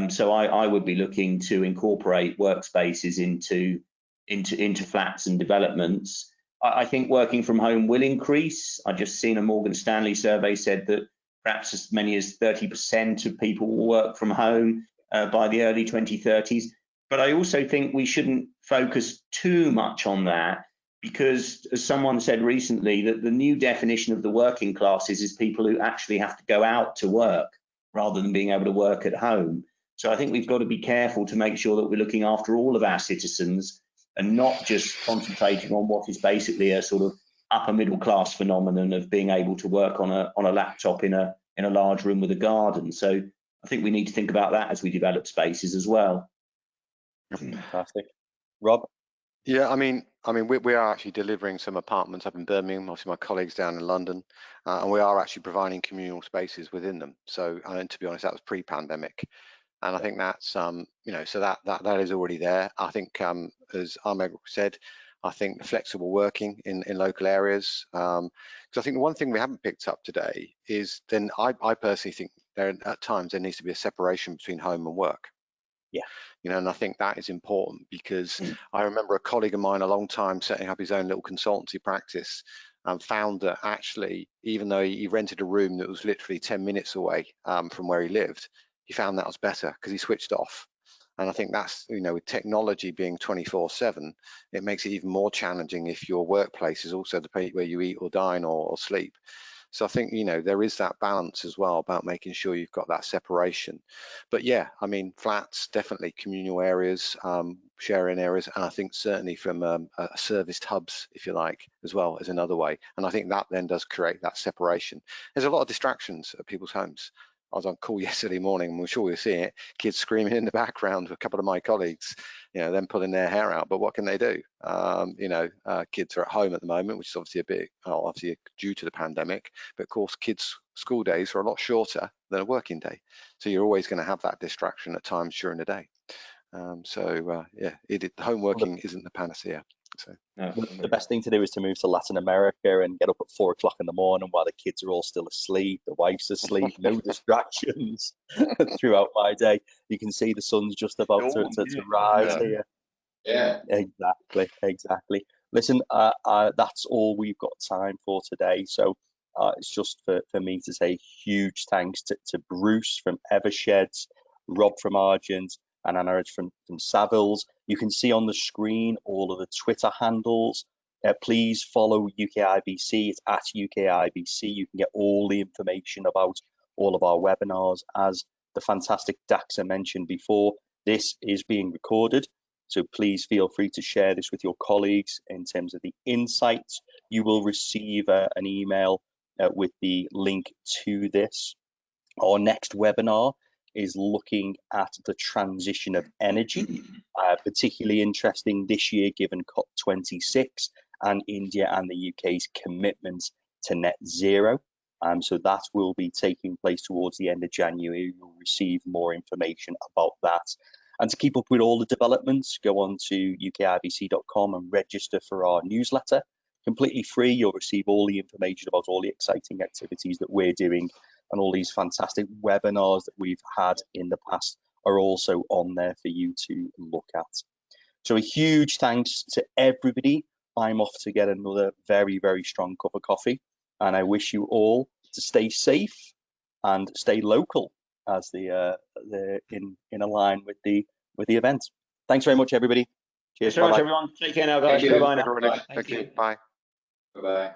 Speaker 2: So I would be looking to incorporate workspaces into flats and developments. I think working from home will increase. I just seen a Morgan Stanley survey said that perhaps as many as 30% of people will work from home by the early 2030s. But I also think we shouldn't focus too much on that, because as someone said recently, that the new definition of the working classes is people who actually have to go out to work rather than being able to work at home. So I think we've got to be careful to make sure that we're looking after all of our citizens and not just concentrating on what is basically a sort of upper middle class phenomenon of being able to work on a laptop in a large room with a garden. So I think we need to think about that as we develop spaces as well.
Speaker 5: Fantastic. Rob?
Speaker 3: Yeah, I mean, we are actually delivering some apartments up in Birmingham, obviously my colleagues down in London, and we are actually providing communal spaces within them. So, and to be honest, that was pre-pandemic. And I think that's, you know, so that is already there. I think, as Ahmed said, I think flexible working in local areas, because I think the one thing we haven't picked up today is then I personally think at times there needs to be a separation between home and work.
Speaker 5: Yeah.
Speaker 3: You know, and I think that is important, because I remember a colleague of mine a long time setting up his own little consultancy practice and found that actually, even though he rented a room that was literally 10 minutes away from where he lived, he found that was better because he switched off. And I think that's, you know, with technology being 24/7, it makes it even more challenging if your workplace is also the place where you eat or dine or sleep. So I think, you know, there is that balance as well about making sure you've got that separation. But yeah, I mean, flats, definitely communal areas, sharing areas, and I think certainly from serviced hubs, if you like, as well as another way. And I think that then does create that separation. There's a lot of distractions at people's homes. I was on call yesterday morning, and I'm sure you'll see it, kids screaming in the background with a couple of my colleagues, you know, them pulling their hair out. But what can they do? You know, kids are at home at the moment, which is obviously obviously due to the pandemic. But of course, kids' school days are a lot shorter than a working day. So you're always going to have that distraction at times during the day. Yeah, home working isn't the panacea. So
Speaker 5: the best thing to do is to move to Latin America and get up at 4 o'clock in the morning while the kids are all still asleep, the wife's asleep, no distractions throughout my day. You can see the sun's just about to rise here.
Speaker 4: Yeah,
Speaker 5: exactly. Listen, that's all we've got time for today. So it's just for me to say huge thanks to Bruce from Eversheds, Rob from Argent, and Anurag from Savills. You can see on the screen all of the Twitter handles. Please follow UKIBC. It's at UKIBC. You can get all the information about all of our webinars. As the fantastic Daxa mentioned before, this is being recorded. So please feel free to share this with your colleagues in terms of the insights. You will receive an email with the link to this. Our next webinar is looking at the transition of energy, particularly interesting this year given COP26 and India and the UK's commitment to net zero. So that will be taking place towards the end of January. You'll receive more information about that. And to keep up with all the developments, go on to ukibc.com and register for our newsletter. Completely free. You'll receive all the information about all the exciting activities that we're doing and all these fantastic webinars that we've had in the past are also on there for you to look at. So a huge thanks to everybody. I'm off to get another very, very strong cup of coffee, and I wish you all to stay safe and stay local as in a line with the event. Thanks very much, everybody. Cheers.
Speaker 2: Thanks very much, everyone. Take care now, guys.
Speaker 4: Thank you.
Speaker 2: Bye-bye now.
Speaker 3: Thank you. Bye.
Speaker 4: Bye-bye.